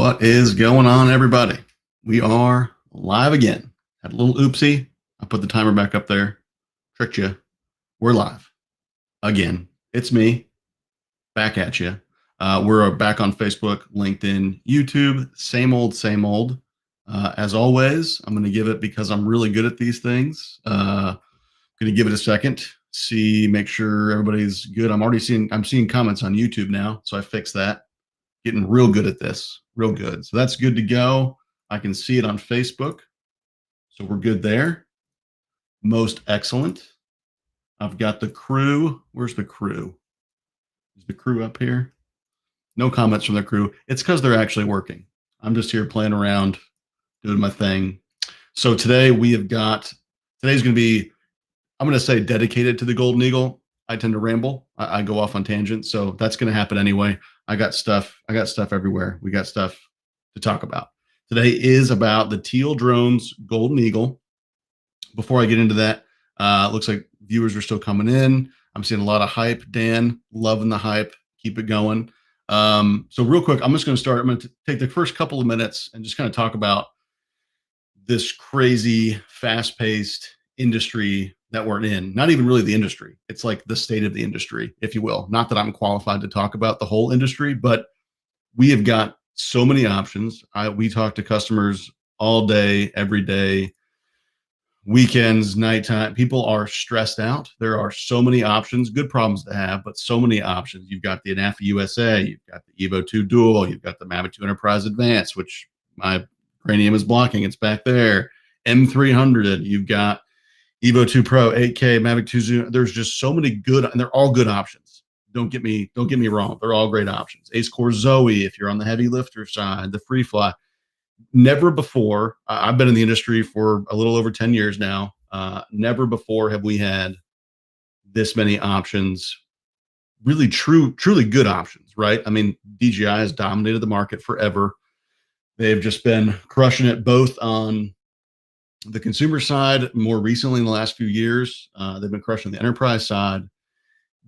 What is going on, everybody? We are live again. Had a little oopsie. I put the timer back up there. Tricked you. We're live again. It's me back at you. We're back on Facebook, LinkedIn, YouTube. Same old, same old. As always, I'm going to give it because I'm really good at these things. Going to give it a second. Make sure everybody's good. I'm seeing comments on YouTube now, so I fixed that. Getting real good at this, real good. So that's good to go. I can see it on Facebook. So we're good there. Most excellent. I've got the crew. Where's the crew? Is the crew up here? No comments from the crew. It's because they're actually working. I'm just here playing around, doing my thing. So today today's going to be, I'm going to say dedicated to the Golden Eagle. I tend to ramble. I go off on tangents. So that's going to happen anyway. I got stuff everywhere. We got stuff to talk about. Today is about the Teal Drones Golden Eagle. Before I get into that, looks like viewers are still coming in. I'm seeing a lot of hype. Dan, loving the hype. Keep it going. So real quick, I'm just going to start. I'm going to take the first couple of minutes and just kind of talk about this crazy, fast-paced industry that we're in. Not even really the industry. It's like the state of the industry, if you will. Not that I'm qualified to talk about the whole industry, but we have got so many options. We talk to customers all day, every day, weekends, nighttime. People are stressed out. There are so many options, good problems to have, but so many options. You've got the ANAFA USA, you've got the Evo 2 Dual, you've got the Mavic 2 Enterprise Advanced, which my cranium is blocking. It's back there. M300, you've got Evo 2 Pro, 8K, Mavic 2 Zoom. There's just so many good, and they're all good options. Don't get me wrong. They're all great options. Ace Core Zoe, if you're on the heavy lifter side, the free fly. Never before, I've been in the industry for a little over 10 years now. Never before have we had this many options, really truly good options, right? I mean, DJI has dominated the market forever. They've just been crushing it both on the consumer side. More recently, in the last few years, they've been crushing the enterprise side,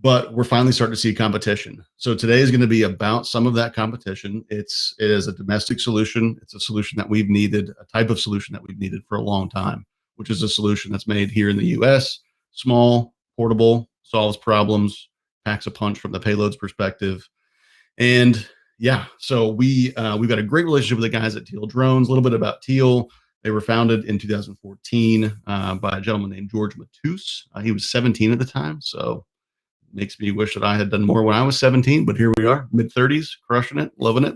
but we're finally starting to see competition. So today is going to be about some of that competition. It is a domestic solution. It's a solution that we've needed, a type of solution that we've needed for a long time, which is a solution that's made here in the US, small, portable, solves problems, packs a punch from the payloads perspective. And yeah, so we've got a great relationship with the guys at Teal Drones. A little bit about Teal. They were founded in 2014 by a gentleman named George Matus. He was 17 at the time, so makes me wish that I had done more when I was 17, but here we are, mid-30s, crushing it, loving it.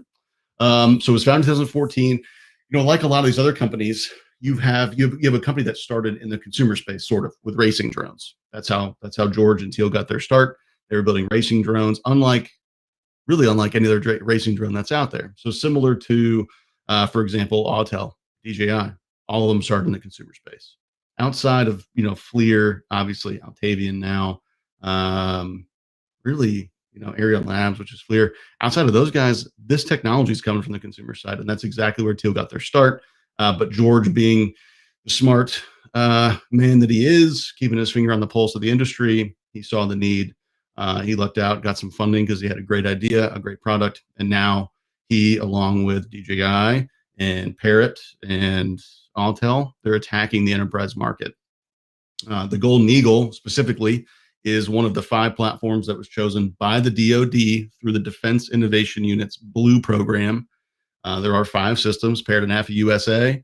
So it was founded in 2014. You know, like a lot of these other companies, you have a company that started in the consumer space, sort of, with racing drones. That's how George and Teal got their start. They were building racing drones, really unlike any other racing drone that's out there. So similar to, for example, Autel, DJI, all of them started in the consumer space. Outside of, FLIR, obviously, Altavian now, really, Aerial Labs, which is FLIR. Outside of those guys, this technology is coming from the consumer side, and that's exactly where Teal got their start. But George, being the smart man that he is, keeping his finger on the pulse of the industry, he saw the need. He lucked out, got some funding because he had a great idea, a great product, and now he, along with DJI and Parrot and Autel, they're attacking the enterprise market. The Golden Eagle specifically is one of the 5 platforms that was chosen by the DoD through the Defense Innovation Unit's Blue program. There are 5 systems: Parrot and ANAFA USA,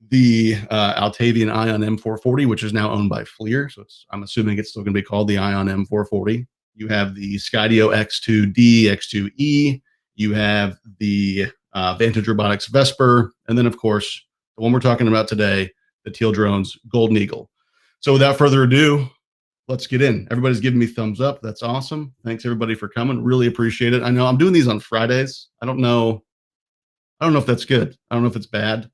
the Altavian Ion M440, which is now owned by FLIR, so I'm assuming it's still going to be called the Ion M440. You have the Skydio X2D, X2E. You have the Vantage Robotics Vesper, and then, of course, the one we're talking about today, the Teal Drones Golden Eagle. So without further ado, let's get in. Everybody's giving me thumbs up. That's awesome. Thanks, everybody, for coming. Really appreciate it. I know I'm doing these on Fridays. I don't know if that's good. I don't know if it's bad.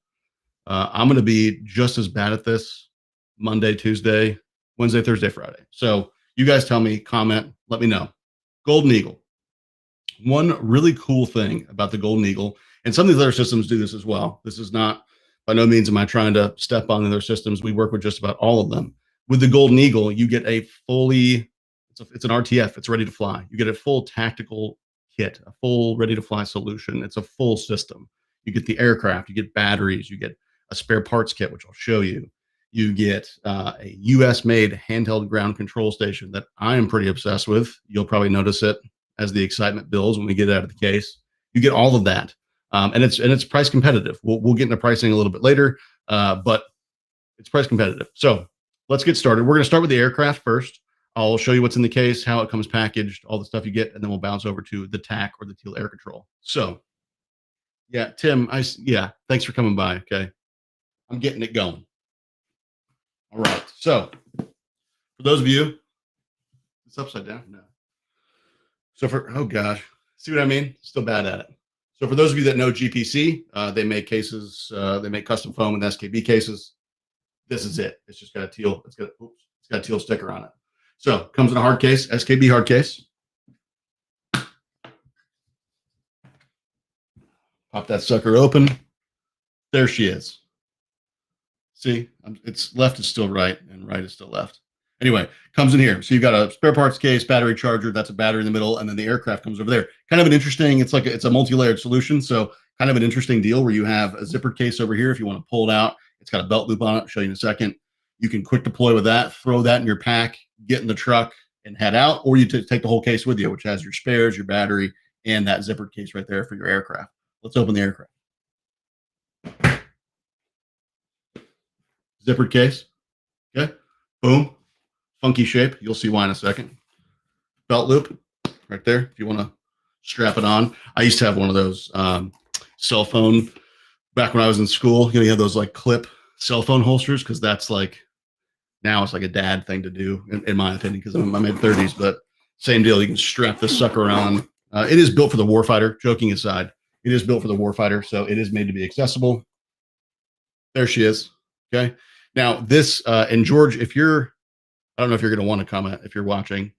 I'm going to be just as bad at this Monday, Tuesday, Wednesday, Thursday, Friday. So you guys tell me, comment, let me know. Golden Eagle. One really cool thing about the Golden Eagle, and some of these other systems do this as well. This is not, by no means am I trying to step on other systems. We work with just about all of them. With the Golden Eagle, you get it's an RTF. It's ready to fly. You get a full tactical kit, a full ready to fly solution. It's a full system. You get the aircraft, you get batteries, you get a spare parts kit, which I'll show you. You get a US made handheld ground control station that I am pretty obsessed with. You'll probably notice it as the excitement builds when we get it out of the case. You get all of that. And it's price competitive. We'll get into pricing a little bit later, but it's price competitive. So let's get started. We're going to start with the aircraft first. I'll show you what's in the case, how it comes packaged, all the stuff you get, and then we'll bounce over to the TAC or the Teal Air Control. So, yeah, Tim, thanks for coming by. Okay, I'm getting it going. All right. So, for those of you, it's upside down. No. So oh gosh, see what I mean? Still bad at it. So for those of you that know GPC, they make cases. They make custom foam and SKB cases. This is it. It's just got a teal. It's got a teal sticker on it. So comes in a hard case, SKB hard case. Pop that sucker open. There she is. See, it's left is still right and right is still left. Anyway, comes in here. So you've got a spare parts case, battery charger. That's a battery in the middle, and then the aircraft comes over there. Kind of an interesting. It's a multi-layered solution. So kind of an interesting deal where you have a zippered case over here if you want to pull it out. It's got a belt loop on it. I'll show you in a second. You can quick deploy with that. Throw that in your pack, get in the truck, and head out. Or you take the whole case with you, which has your spares, your battery, and that zippered case right there for your aircraft. Let's open the aircraft. Zippered case. Okay. Boom. Funky shape. You'll see why in a second. Belt loop right there if you want to strap it on. I used to have one of those cell phone back when I was in school. You have those like clip cell phone holsters because that's like now it's like a dad thing to do in my opinion because I'm in my mid-30s. But same deal. You can strap this sucker on. It is built for the warfighter. Joking aside, it is built for the warfighter, so it is made to be accessible. There she is. Okay. Now this and George, I don't know if you're going to want to comment if you're watching.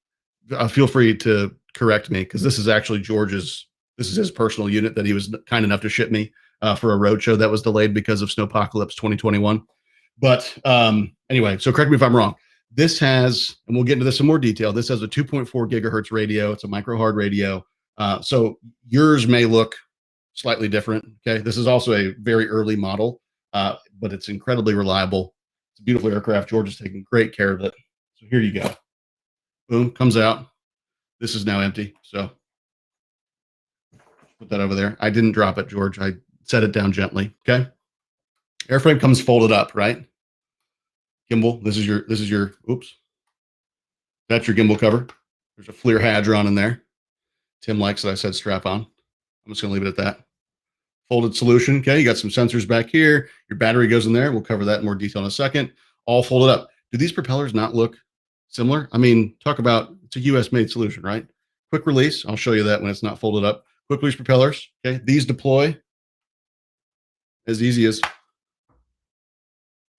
Feel free to correct me because this is actually George's. This is his personal unit that he was kind enough to ship me for a road show that was delayed because of Snowpocalypse 2021. But anyway, so correct me if I'm wrong. This has, and we'll get into this in more detail. This has a 2.4 gigahertz radio. It's a micro hard radio. So yours may look slightly different. Okay, this is also a very early model, but it's incredibly reliable. It's a beautiful aircraft. George is taking great care of it. So here you go. Boom, comes out. This is now empty. So put that over there. I didn't drop it, George. I set it down gently. Okay. Airframe comes folded up, right? Gimbal. This is your, oops. That's your gimbal cover. There's a FLIR Hadron in there. Tim likes that I said strap on. I'm just going to leave it at that. Folded solution. Okay. You got some sensors back here. Your battery goes in there. We'll cover that in more detail in a second. All folded up. Do these propellers not look similar? I mean, talk about, it's a US made solution, right? Quick release. I'll show you that when it's not folded up. Quick release propellers. Okay. These deploy as easy as, did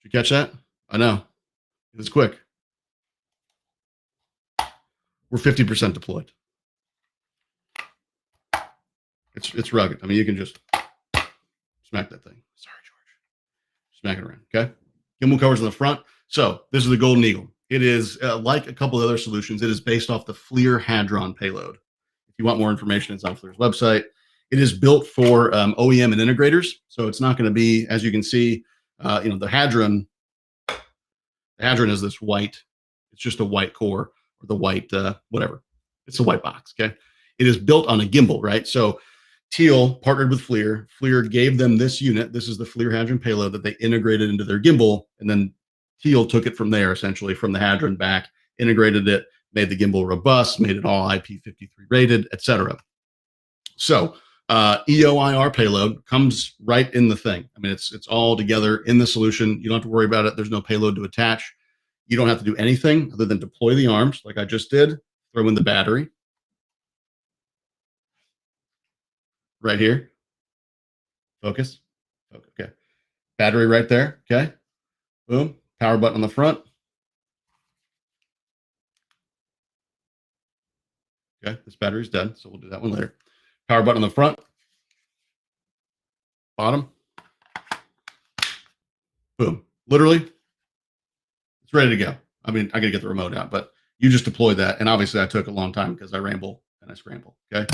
you catch that? I know. It was quick. We're 50% deployed. It's rugged. I mean, you can just smack that thing. Sorry, George. Smack it around. Okay. Gimbal covers on the front. So this is the Golden Eagle. It is like a couple of other solutions. It is based off the FLIR Hadron payload. If you want more information, it's on FLIR's website. It is built for OEM and integrators. So it's not going to be, as you can see, the Hadron. The Hadron is this white. It's just a white core or the white whatever. It's a white box. Okay. It is built on a gimbal, right? So Teal partnered with FLIR. FLIR gave them this unit. This is the FLIR Hadron payload that they integrated into their gimbal, and then Teal took it from there, essentially from the Hadron back, integrated it, made the gimbal robust, made it all IP53 rated, etc. So EOIR payload comes right in the thing. I mean, it's all together in the solution. You don't have to worry about it. There's no payload to attach. You don't have to do anything other than deploy the arms like I just did, throw in the battery right here. Focus. Okay. Battery right there. Okay. Boom. Power button on the front. Okay. This battery's dead, so we'll do that one later. Power button on the front. Bottom. Boom. Literally, it's ready to go. I mean, I got to get the remote out, but you just deploy that. And obviously, I took a long time because I ramble and I scramble. Okay.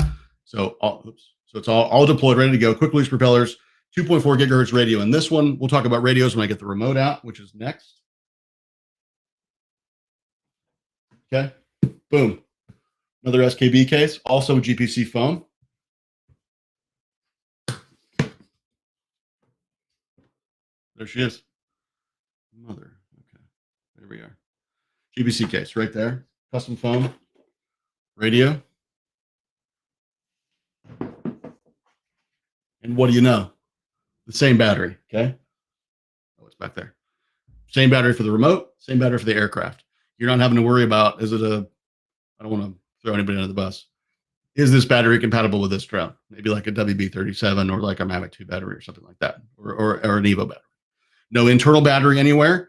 So, so it's all deployed, ready to go. Quick release propellers. 2.4 gigahertz radio in this one. We'll talk about radios when I get the remote out, which is next. Okay, boom. Another SKB case, also GPC foam. There she is. Mother. Okay, there we are. GPC case right there. Custom foam. Radio. And what do you know? The same battery, okay? Oh, it's back there. Same battery for the remote, same battery for the aircraft. You're not having to worry about, is it a, I don't want to throw anybody under the bus. Is this battery compatible with this drone? Maybe like a WB-37 or like a Mavic 2 battery or something like that, or an Evo battery. No internal battery anywhere,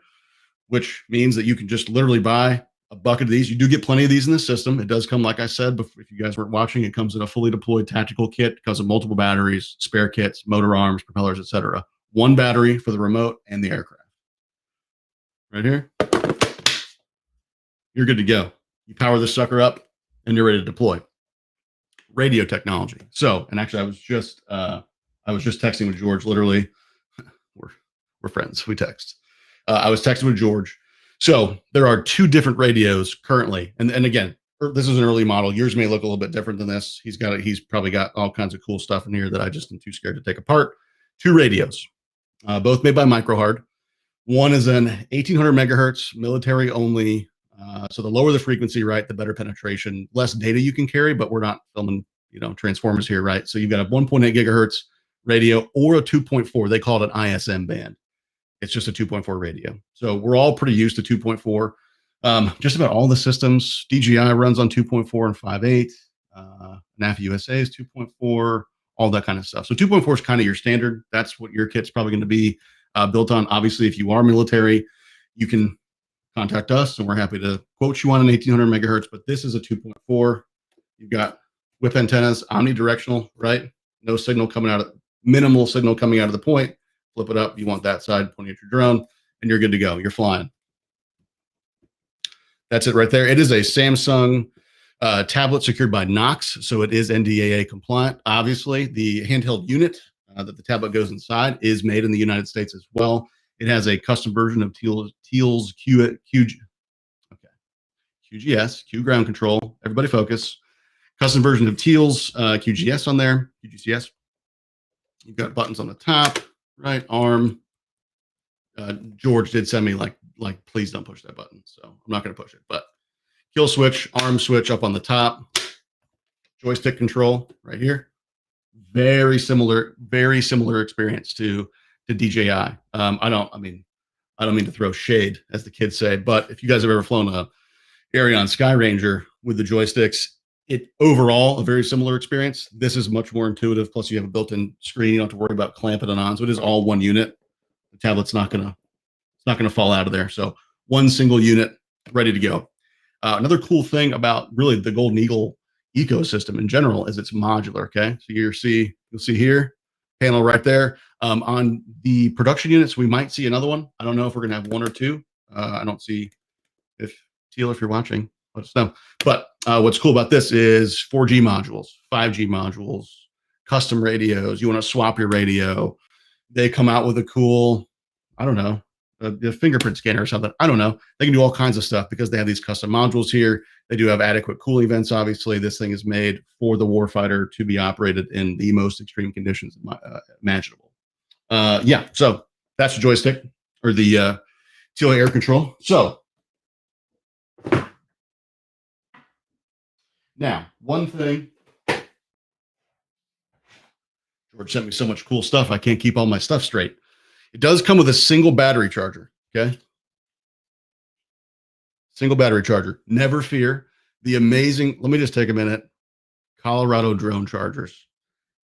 which means that you can just literally buy a bucket of these. You do get plenty of these in the system. It does come, like I said, before, if you guys weren't watching, it comes in a fully deployed tactical kit. It comes with multiple batteries, spare kits, motor arms, propellers, etc. One battery for the remote and the aircraft. Right here. You're good to go. You power this sucker up and you're ready to deploy. Radio technology. So, and actually I was just texting with George, literally. We're friends. We text. I was texting with George. So there are two different radios currently. And again, this is an early model. Yours may look a little bit different than this. He's probably got all kinds of cool stuff in here that I just am too scared to take apart. Two radios, both made by Microhard. One is an 1800 megahertz military only. So the lower the frequency, right, the better penetration, less data you can carry, but we're not filming, transformers here, right? So you've got a 1.8 gigahertz radio or a 2.4. They call it an ISM band. It's just a 2.4 radio. So we're all pretty used to 2.4. Just about all the systems, DJI runs on 2.4 and 5.8. NAFA USA is 2.4, all that kind of stuff. So 2.4 is kind of your standard. That's what your kit's probably going to be built on. Obviously, if you are military, you can contact us and we're happy to quote you on an 1800 megahertz, but this is a 2.4. You've got whip antennas, omnidirectional, right? No signal coming out of, minimal signal coming out of the point. Flip it up. You want that side pointing at your drone and you're good to go. You're flying. That's it right there. It is a Samsung tablet secured by Knox. So it is NDAA compliant. Obviously, the handheld unit that the tablet goes inside is made in the United States as well. It has a custom version of Teal's QGS, Q ground control. Everybody focus. Custom version of Teal's QGS on there, QGCS. You've got buttons on the top, right arm. George did send me like, please don't push that button. So I'm not going to push it, but kill switch, arm switch up on the top, joystick control right here. Very similar experience to DJI. I don't mean to throw shade, as the kids say, but if you guys have ever flown a Ariane Sky Ranger with the joysticks, it overall a very similar experience. This is much more intuitive. Plus, you have a built-in screen. You don't have to worry about clamping it on. So it is all one unit. The tablet's not gonna fall out of there. So one single unit, ready to go. Another cool thing about really the Golden Eagle ecosystem in general is it's modular. Okay, so you'll see here, panel right there. On the production units, we might see another one. I don't know if we're gonna have one or two. I don't see if Teal, if you're watching, let us know. But what's cool about this is 4G modules, 5G modules, custom radios. You want to swap your radio. They come out with a cool, I don't know, a fingerprint scanner or something. I don't know. They can do all kinds of stuff because they have these custom modules here. They do have adequate cooling vents. Obviously, this thing is made for the warfighter to be operated in the most extreme conditions imaginable. Yeah, so that's the joystick or the Teal air control. So now, one thing, George sent me so much cool stuff, I can't keep all my stuff straight. It does come with a single battery charger, okay? Single battery charger. Never fear. The amazing, let me just take a minute, Colorado drone chargers.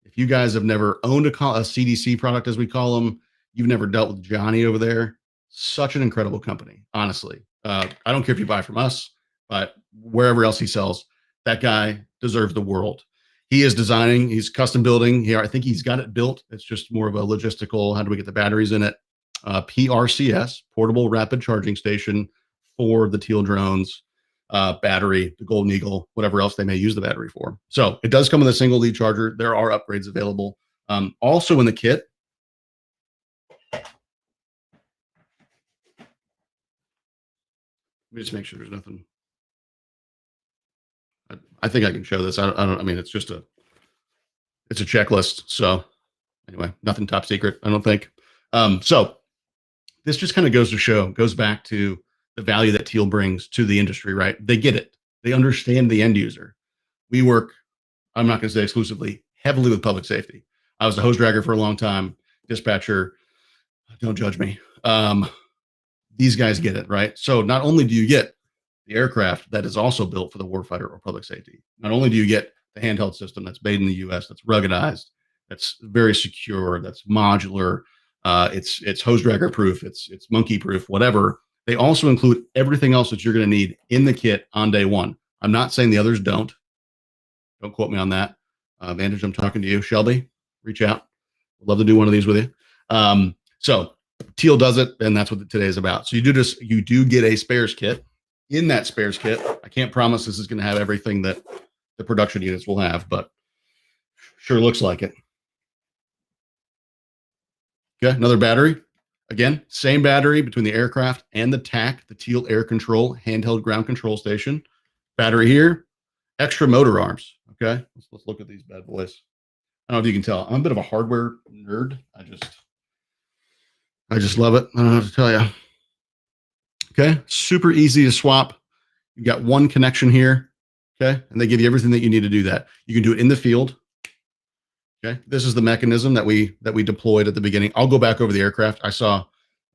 If you guys have never owned a CDC product, as we call them, you've never dealt with Johnny over there, such an incredible company, honestly. I don't care if you buy from us, but wherever else he sells, that guy deserves the world. He is designing, he's custom building here. I think he's got it built. It's just more of a logistical, how do we get the batteries in it? PRCS, portable rapid charging station for the Teal drones, battery, the Golden Eagle, whatever else they may use the battery for. So it does come with a single lead charger. There are upgrades available. Also in the kit, Let me just make sure there's nothing. I think I can show this. I mean, it's a checklist. So anyway, nothing top secret, I don't think. So this just kind of goes back to the value that Teal brings to the industry, right? They get it. They understand the end user. We work, I'm not going to say exclusively, heavily with public safety. I was a hose dragger for a long time, dispatcher. Don't judge me. These guys get it, right? So not only do you get the aircraft that is also built for the warfighter or public safety, not only do you get the handheld system that's made in the U.S., that's ruggedized, that's very secure, that's modular, it's hose dragger proof, it's monkey proof, whatever. They also include everything else that you're going to need in the kit on day one. I'm not saying the others don't. Don't quote me on that. Vantage, I'm talking to you. Shelby, reach out. Would love to do one of these with you. So Teal does it, and that's what today is about. So you do get a spares kit. In that spares kit, I can't promise this is going to have everything that the production units will have, but sure looks like it. Okay, another battery. Again, same battery between the aircraft and the TAC, the Teal Air Control handheld ground control station. Battery here, extra motor arms. Okay, let's look at these bad boys. I don't know if you can tell. I'm a bit of a hardware nerd. I just love it. I don't know how to tell you. Okay, super easy to swap. You've got one connection here. Okay, and they give you everything that you need to do that. You can do it in the field. Okay, this is the mechanism that we deployed at the beginning. I'll go back over the aircraft. I saw,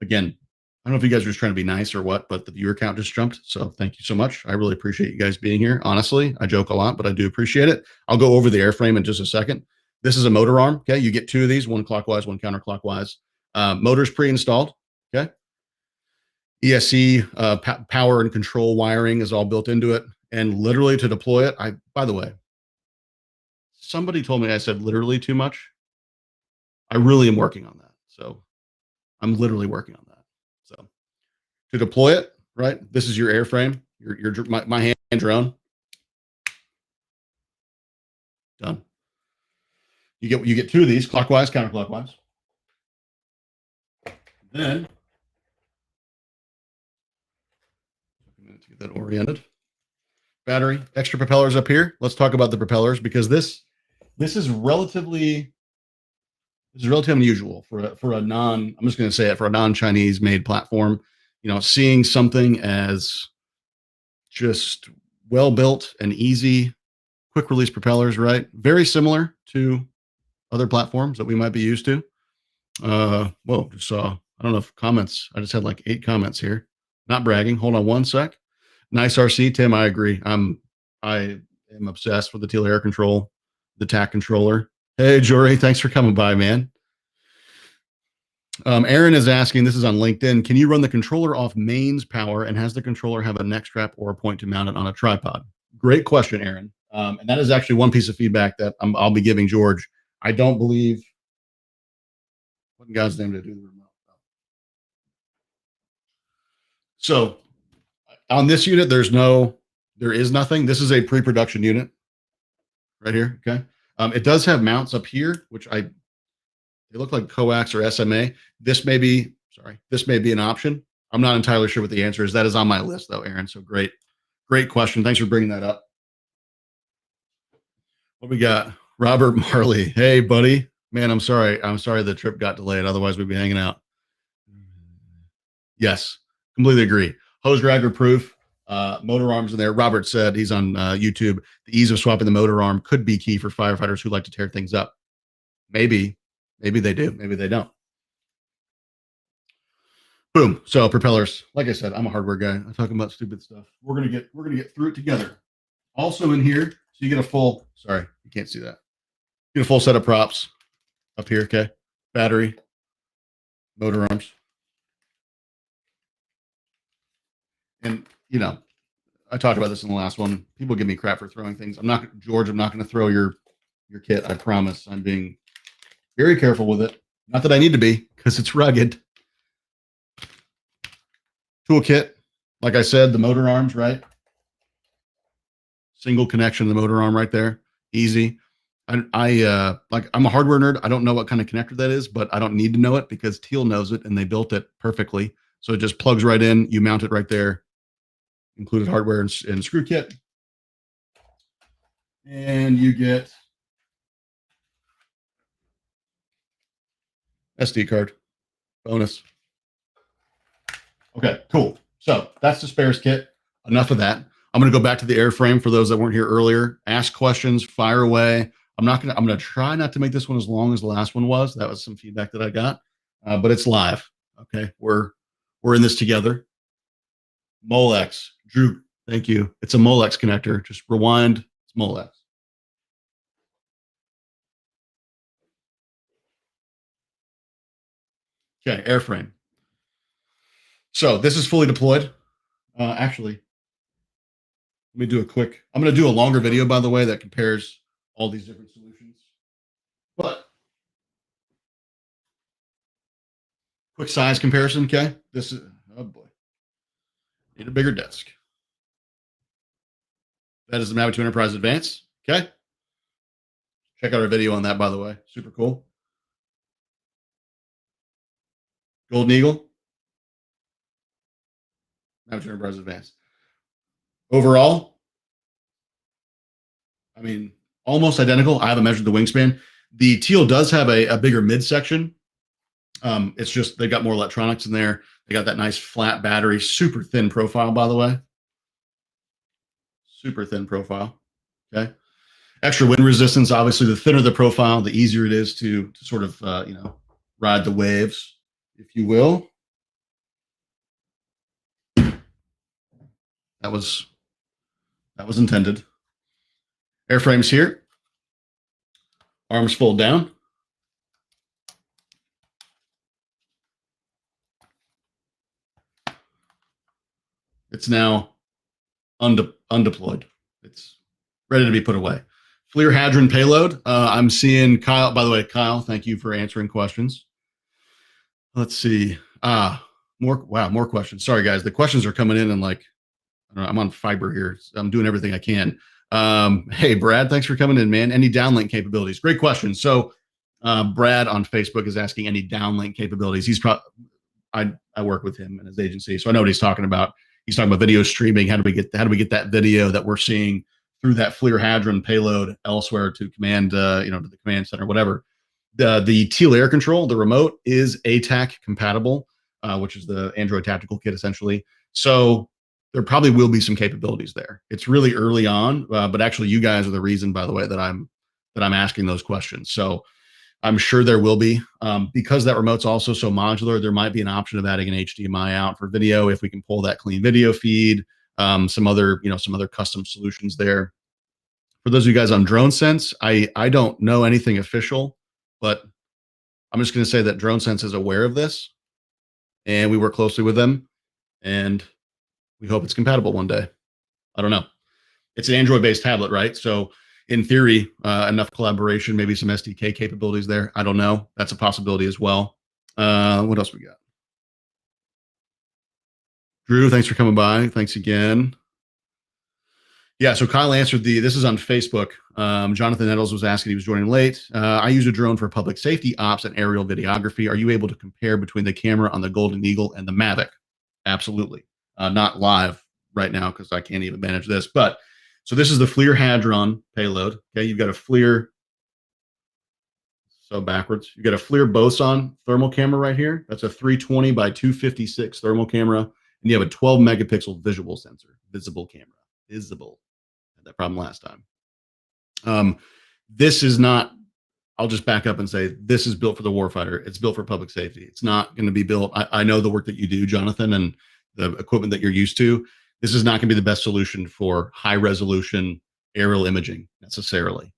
again, I don't know if you guys were just trying to be nice or what, but the viewer count just jumped. So thank you so much. I really appreciate you guys being here. Honestly, I joke a lot, but I do appreciate it. I'll go over the airframe in just a second. This is a motor arm. Okay, you get two of these, one clockwise, one counterclockwise. Motors pre-installed. Okay, ESC power and control wiring is all built into it. And literally to deploy it, by the way, somebody told me I said literally too much. I really am working on that. So I'm literally working on that. So to deploy it, right? This is your airframe, my hand drone. Done. You get two of these, clockwise, counterclockwise. Then to get that oriented. Battery, extra propellers up here. Let's talk about the propellers because this is relatively unusual for a non, I'm just going to say it, for a non-Chinese made platform. You know, seeing something as just well built and easy, quick release propellers, right? Very similar to other platforms that we might be used to. Whoa, just saw, I don't know if comments, I just had like 8 comments here. Not bragging. Hold on one sec. Nice RC, Tim. I agree. I am obsessed with the Teal Air Control, the TAC controller. Hey, Jory, thanks for coming by, man. Aaron is asking, this is on LinkedIn, can you run the controller off mains power and has the controller have a neck strap or a point to mount it on a tripod? Great question, Aaron. And that is actually one piece of feedback that I'll be giving George. I don't believe, what in God's name did I do the remote? So on this unit, there is nothing. This is a pre-production unit right here. Okay. It does have mounts up here, which they look like coax or SMA. This may be an option. I'm not entirely sure what the answer is. That is on my list though, Aaron. So great question. Thanks for bringing that up. What we got? Robert Marley. Hey, buddy. Man, I'm sorry the trip got delayed. Otherwise, we'd be hanging out. Yes, completely agree. Hose dragger proof, motor arms in there. Robert said, he's on YouTube, the ease of swapping the motor arm could be key for firefighters who like to tear things up. Maybe they do. Maybe they don't. Boom. So propellers, like I said, I'm a hardware guy. I'm talking about stupid stuff. We're gonna get through it together. Also in here, so you get a full. Sorry, you can't see that. You get a full set of props up here. Okay, battery, motor arms, and you know, I talked about this in the last one. People give me crap for throwing things. I'm not going to throw your kit. I promise. I'm being very careful with it. Not that I need to be, because it's rugged. Toolkit, like I said, the motor arms, right? Single connection to the motor arm right there. Easy. I'm a hardware nerd. I don't know what kind of connector that is, but I don't need to know it because Teal knows it and they built it perfectly. So it just plugs right in. You mount it right there. included hardware and screw kit. And you get SD card bonus. Okay, cool. So that's the spares kit. Enough of that. I'm going to go back to the airframe for those that weren't here earlier. Ask questions, fire away. I'm going to try not to make this one as long as the last one was. That was some feedback that I got, but it's live. Okay, we're in this together. Molex, Drew, thank you. It's a Molex connector. Just rewind. It's Molex. Okay, airframe. So this is fully deployed. Actually, let me do a quick. I'm going to do a longer video, by the way, that compares all these different solutions. But quick size comparison. Okay, this is, oh boy, need a bigger desk. That is the Mavic 2 Enterprise Advance. Okay, check out our video on that, by the way. Super cool. Golden Eagle. Mavic 2 Enterprise Advance. Overall, I mean, almost identical. I haven't measured the wingspan. The Teal does have a bigger midsection. It's just they got more electronics in there. They got that nice flat battery, super thin profile, by the way. Super thin profile. Okay. Extra wind resistance. Obviously, the thinner the profile, the easier it is to sort of ride the waves, if you will. That was intended. Airframes here. Arms fold down. It's now undeployed. It's ready to be put away. FLIR Hadron payload. I'm seeing Kyle. By the way, Kyle, thank you for answering questions. Let's see. More questions. Sorry, guys. The questions are coming in and like, I don't know, I'm on fiber here. So I'm doing everything I can. Hey, Brad, thanks for coming in, man. Any downlink capabilities? Great question. So Brad on Facebook is asking any downlink capabilities. He's probably, I work with him and his agency, so I know what he's talking about. He's talking about video streaming. How do we get that video that we're seeing through that FLIR Hadron payload elsewhere to command, to the command center, whatever. The Teal Air Control, the remote is ATAC compatible, which is the Android Tactical Kit essentially. So there probably will be some capabilities there. It's really early on, but actually, you guys are the reason, by the way, that I'm asking those questions. So I'm sure there will be, because that remote's also so modular. There might be an option of adding an HDMI out for video if we can pull that clean video feed. Some other custom solutions there. For those of you guys on DroneSense, I don't know anything official, but I'm just going to say that DroneSense is aware of this, and we work closely with them, and we hope it's compatible one day. I don't know. It's an Android-based tablet, right? So in theory, enough collaboration, maybe some SDK capabilities there. I don't know. That's a possibility as well. What else we got? Drew, thanks for coming by. Thanks again. Yeah, so Kyle answered this is on Facebook. Jonathan Nettles was asking, he was joining late. I use a drone for public safety ops and aerial videography. Are you able to compare between the camera on the Golden Eagle and the Mavic? Absolutely. Not live right now because I can't even manage this. But so this is the FLIR Hadron payload. Okay, you've got a FLIR. So backwards, you got a FLIR Boson thermal camera right here. That's a 320 by 256 thermal camera, and you have a 12 megapixel visual sensor, visible camera, visible. Had that problem last time. This is not. I'll just back up and say this is built for the warfighter. It's built for public safety. It's not going to be built. I know the work that you do, Jonathan, and the equipment that you're used to. This is not going to be the best solution for high resolution aerial imaging necessarily.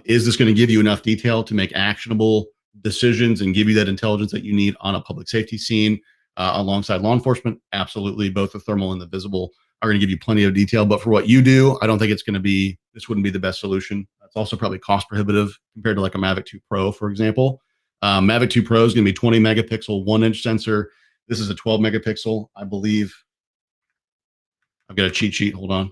Is this going to give you enough detail to make actionable decisions and give you that intelligence that you need on a public safety scene alongside law enforcement? Absolutely. Both the thermal and the visible are going to give you plenty of detail. But for what you do, I don't think this wouldn't be the best solution. It's also probably cost prohibitive compared to like a Mavic 2 Pro, for example. Mavic 2 Pro is going to be 20 megapixel, 1-inch sensor. This is a 12 megapixel, I believe. I've got a cheat sheet. Hold on.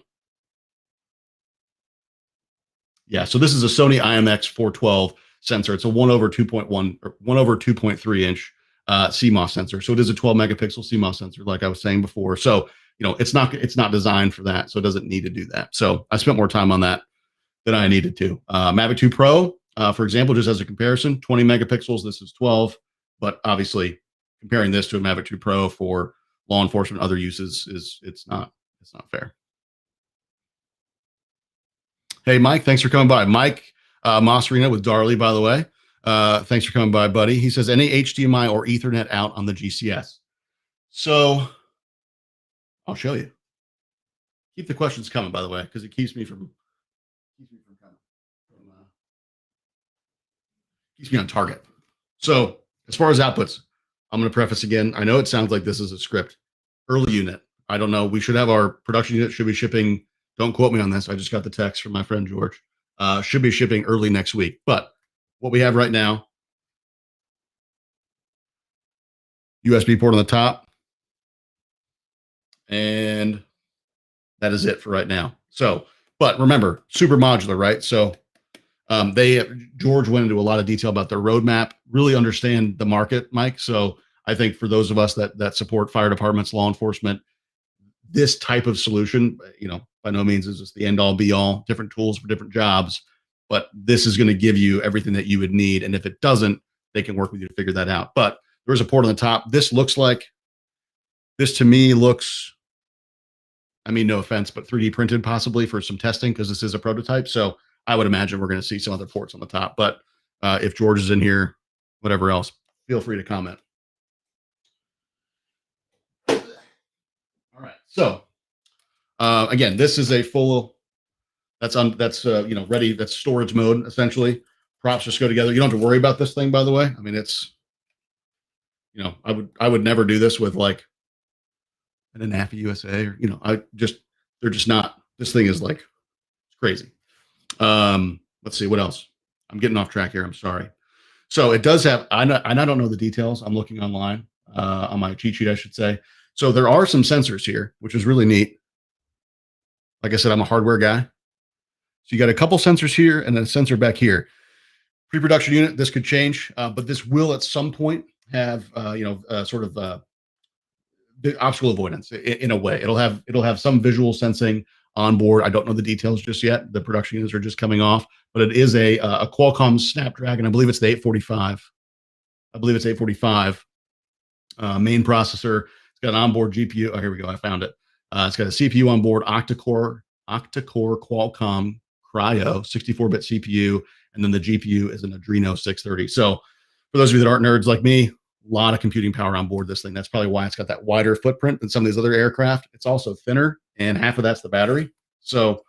Yeah, so this is a Sony IMX 412 sensor. It's a 1/2.1 or 1/2.3 inch CMOS sensor. So it is a 12 megapixel CMOS sensor, like I was saying before. So it's not designed for that, so it doesn't need to do that. So I spent more time on that than I needed to. Mavic 2 Pro, for example, just as a comparison, 20 megapixels. This is 12, but obviously comparing this to a Mavic 2 Pro for law enforcement, other uses it's not fair. Hey, Mike, thanks for coming by. Mike Masserino with Darley, by the way. Thanks for coming by, buddy. He says, any HDMI or Ethernet out on the GCS? So I'll show you. Keep the questions coming, by the way, because it keeps me on target. So as far as outputs, I'm going to preface again. I know it sounds like this is a script. Early unit. I don't know. We should have our production unit should be shipping. Don't quote me on this. I just got the text from my friend George. Should be shipping early next week. But what we have right now, USB port on the top, and that is it for right now. So, but remember, super modular, right? So George went into a lot of detail about their roadmap, really understand the market, Mike. So I think for those of us that support fire departments, law enforcement, this type of solution, by no means is this the end all be all, different tools for different jobs, but this is going to give you everything that you would need. And if it doesn't, they can work with you to figure that out. But there's a port on the top. This to me looks, no offense, but 3D printed possibly for some testing, because this is a prototype. So I would imagine we're going to see some other ports on the top. But if George is in here, whatever else, feel free to comment. All right. So again, this is a full. That's ready. That's storage mode essentially. Props just go together. You don't have to worry about this thing, by the way. It's, I would never do this with like an ANAFI USA or they're just not. This thing is like crazy. Let's see what else. I'm getting off track here. I'm sorry. So it does have. I don't know the details. I'm looking online on my cheat sheet, I should say. So there are some sensors here, which is really neat. Like I said, I'm a hardware guy. So you got a couple sensors here and then a sensor back here. Pre-production unit, this could change, but this will at some point have, sort of the obstacle avoidance in a way. It'll have some visual sensing on board. I don't know the details just yet. The production units are just coming off, but it is a Qualcomm Snapdragon. I believe it's the 845. Main processor. It's got an onboard GPU. Oh, here we go. I found it. It's got a CPU on board, octa-core Qualcomm Cryo 64-bit CPU, and then the GPU is an Adreno 630. So for those of you that aren't nerds like me, a lot of computing power on board this thing. That's probably why it's got that wider footprint than some of these other aircraft. It's also thinner, and half of that's the battery. So,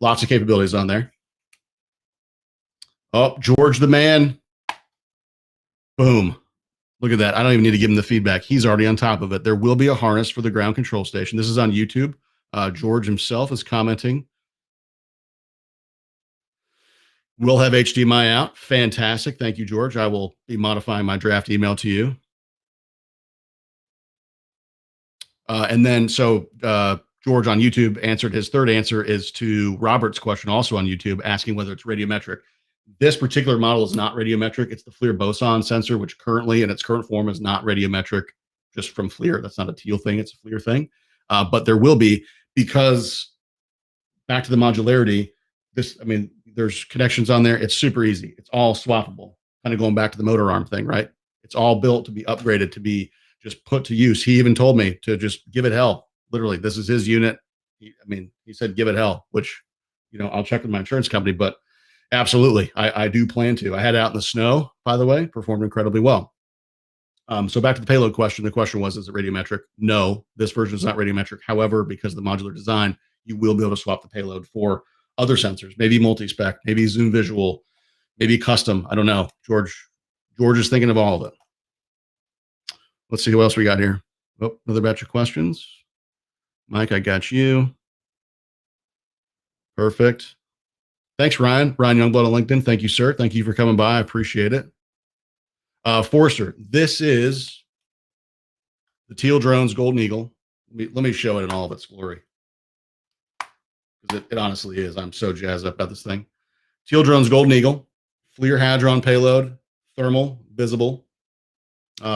lots of capabilities on there. Oh, George the man. Boom. Look at that. I don't even need to give him the feedback. He's already on top of it. There will be a harness for the ground control station. This is on YouTube. George himself is commenting. We'll have HDMI out. Fantastic. Thank you, George. I will be modifying my draft email to you. And then, George on YouTube answered his third answer is to Robert's question, also on YouTube, asking whether it's radiometric. This particular model is not radiometric. It's the FLIR boson sensor, which currently in its current form is not radiometric, just from FLIR. That's not a Teal thing. It's a FLIR thing. But there will be, because back to the modularity, there's connections on there. It's super easy. It's all swappable. Kind of going back to the motor arm thing, right? It's all built to be upgraded, to be just put to use. He even told me to just give it hell. Literally, this is his unit. He said, give it hell, which, I'll check with my insurance company, but absolutely, I do plan to. I had it out in the snow, by the way, performed incredibly well. So back to the payload question. The question was, is it radiometric? No, this version is not radiometric. However, because of the modular design, you will be able to swap the payload for other sensors, maybe multi-spec, maybe zoom visual, maybe custom. I don't know. George is thinking of all of it. Let's see who else we got here. Oh, another batch of questions. Mike, I got you. Perfect. Thanks, Ryan. Ryan Youngblood on LinkedIn. Thank you, sir. Thank you for coming by. I appreciate it. Forrester, this is the Teal Drones Golden Eagle. Let me show it in all of its glory, because it honestly is. I'm so jazzed up about this thing. Teal Drones Golden Eagle, FLIR Hadron payload, thermal, visible,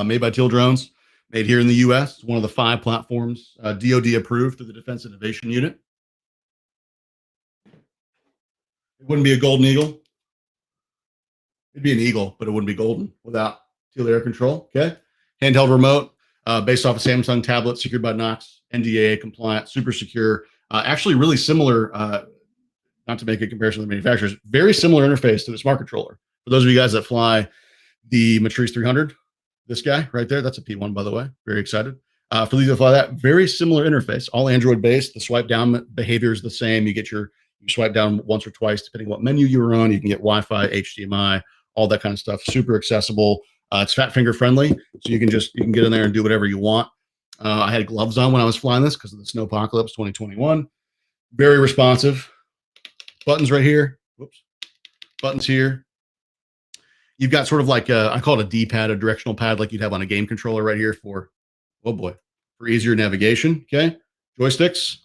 made by Teal Drones. Made here in the U.S. It's one of the 5 platforms DoD approved through the Defense Innovation Unit. It wouldn't be a Golden Eagle. It'd be an Eagle, but it wouldn't be golden without Teal air control. Okay. Handheld remote based off a Samsung tablet, secured by Knox, NDAA compliant, super secure. Actually, really similar, not to make a comparison with the manufacturers, very similar interface to the smart controller. For those of you guys that fly the Matrice 300, this guy right there, that's a P1, by the way. Very excited. For these that fly that, very similar interface, all Android based. The swipe down behavior is the same. You swipe down once or twice, depending what menu you were on. You can get Wi-Fi, HDMI, all that kind of stuff. Super accessible. It's fat finger friendly, so you can get in there and do whatever you want. I had gloves on when I was flying this because of the snowpocalypse 2021. Very responsive. Buttons right here. Whoops. Buttons here. You've got sort of like I call it a D-pad, a directional pad, like you'd have on a game controller right here for, oh boy, for easier navigation. Okay. Joysticks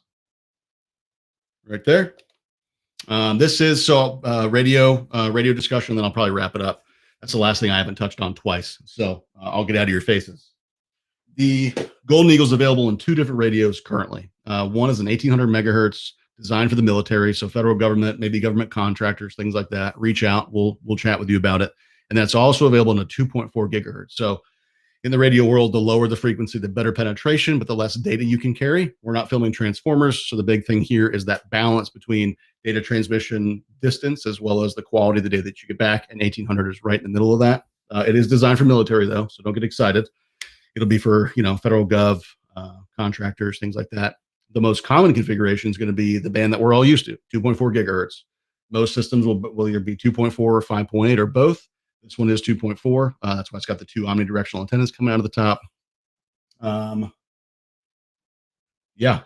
right there. This is radio discussion, then I'll probably wrap it up. That's the last thing I haven't touched on twice. So I'll get out of your faces. The Golden Eagle is available in 2 different radios currently. One is an 1800 megahertz designed for the military. So federal government, maybe government contractors, things like that. Reach out. We'll chat with you about it. And that's also available in a 2.4 gigahertz. So in the radio world, the lower the frequency, the better penetration, but the less data you can carry. We're not filming transformers. So the big thing here is that balance between data transmission distance as well as the quality of the data that you get back. And 1800 is right in the middle of that. It is designed for military though, so don't get excited. It'll be for, federal gov, contractors, things like that. The most common configuration is going to be the band that we're all used to, 2.4 gigahertz. Most systems will either be 2.4 or 5.8 or both. This one is 2.4. That's why it's got the 2 omnidirectional antennas coming out of the top. Yeah.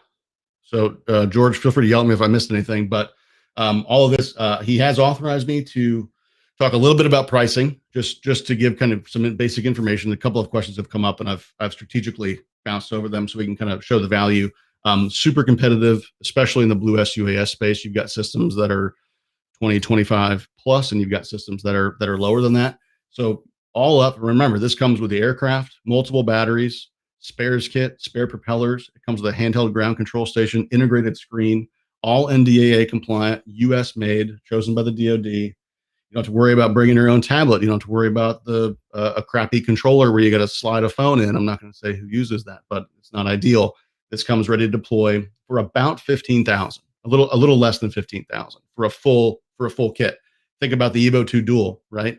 So George, feel free to yell at me if I missed anything, but all of this, he has authorized me to talk a little bit about pricing, just to give kind of some basic information. A couple of questions have come up, and I've strategically bounced over them so we can kind of show the value. Super competitive, especially in the Blue SUAS space. You've got systems that are 20, 25 plus, and you've got systems that are lower than that. So all up, remember, this comes with the aircraft, multiple batteries, spares kit, spare propellers. It comes with a handheld ground control station, integrated screen, all NDAA compliant, US made, chosen by the DoD. You don't have to worry about bringing your own tablet. You don't have to worry about a crappy controller where you got to slide a phone in. I'm not going to say who uses that, but it's not ideal. This comes ready to deploy for about 15,000, a little less than 15,000 for a full kit. Think about the Evo 2 Dual, right?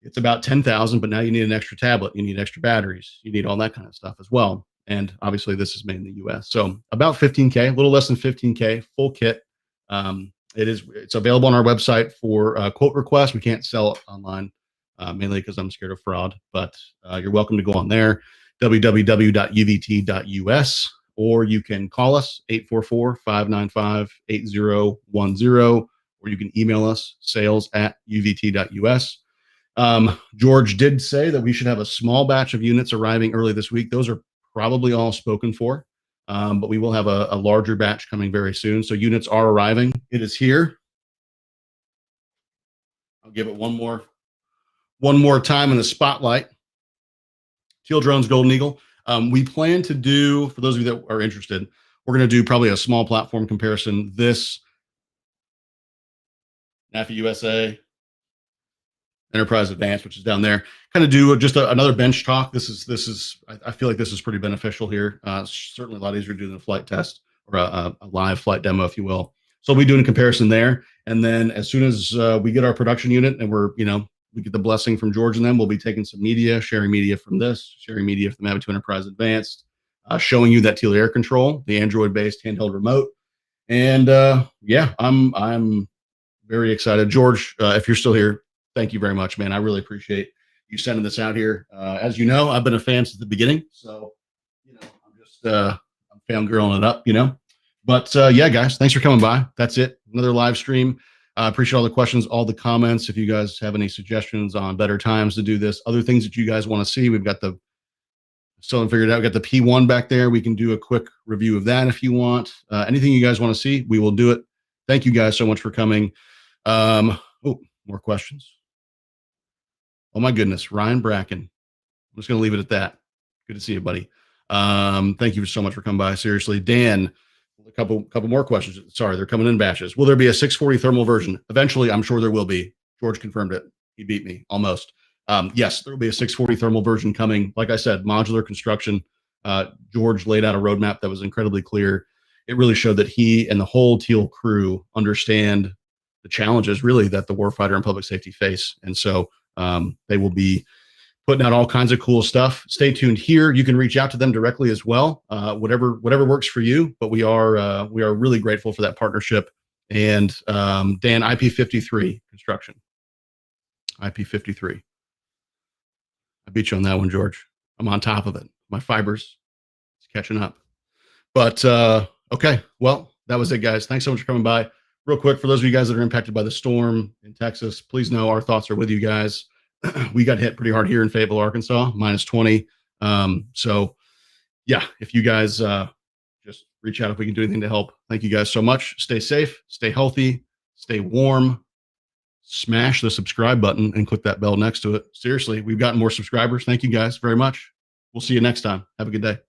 It's about 10,000, but now you need an extra tablet, you need extra batteries, you need all that kind of stuff as well. And obviously, this is made in the U.S. So about 15K, a little less than 15K, full kit. It's available on our website for quote request. We can't sell it online, mainly because I'm scared of fraud. But you're welcome to go on there, www.uvt.us, or you can call us 844-595-8010, or you can email us sales@uvt.us. George did say that we should have a small batch of units arriving early this week. Those are probably all spoken for, but we will have a larger batch coming very soon. So units are arriving. It is here. I'll give it one more time in the spotlight. Teal Drones Golden Eagle. We plan to do, for those of you that are interested, we're going to do probably a small platform comparison. This NAFI USA Enterprise Advanced, which is down there, kind of do just another bench talk. This is I feel like this is pretty beneficial here. Certainly a lot easier to do than a flight test or a live flight demo, if you will. So we'll be doing a comparison there. And then as soon as we get our production unit and we get the blessing from George and them, we'll be taking some media, sharing media from this, sharing media from the Made and Enterprise Advanced, showing you that Teal air control, the Android-based handheld remote. And yeah, I'm very excited. George, if you're still here, thank you very much, man. I really appreciate you sending this out here. As you know, I've been a fan since the beginning. So, I'm just I'm fangirling it up, But yeah, guys, thanks for coming by. That's it. Another live stream. I appreciate all the questions, all the comments. If you guys have any suggestions on better times to do this, other things that you guys want to see, we've got still haven't figured it out. We've got the P1 back there. We can do a quick review of that if you want. Anything you guys want to see, we will do it. Thank you guys so much for coming. Oh, more questions. Oh my goodness, Ryan Bracken. I'm just going to leave it at that. Good to see you, buddy. Thank you so much for coming by. Seriously, Dan, a couple more questions. Sorry, they're coming in batches. Will there be a 640 thermal version? Eventually, I'm sure there will be. George confirmed it. He beat me almost. Yes, there will be a 640 thermal version coming. Like I said, modular construction. George laid out a roadmap that was incredibly clear. It really showed that he and the whole Teal crew understand the challenges really that the warfighter and public safety face. And so they will be putting out all kinds of cool stuff. Stay tuned here. You can reach out to them directly as well. Whatever works for you. But we are really grateful for that partnership. And Dan, IP53 construction. IP53. I beat you on that one, George. I'm on top of it. My fibers, it's catching up. But okay, well, that was it, guys. Thanks so much for coming by. Real quick, for those of you guys that are impacted by the storm in Texas, please know our thoughts are with you guys. We got hit pretty hard here in Fayetteville, Arkansas, -20. So yeah, if you guys just reach out if we can do anything to help. Thank you guys so much. Stay safe, stay healthy, stay warm. Smash the subscribe button and click that bell next to it. Seriously, we've gotten more subscribers. Thank you guys very much. We'll see you next time. Have a good day.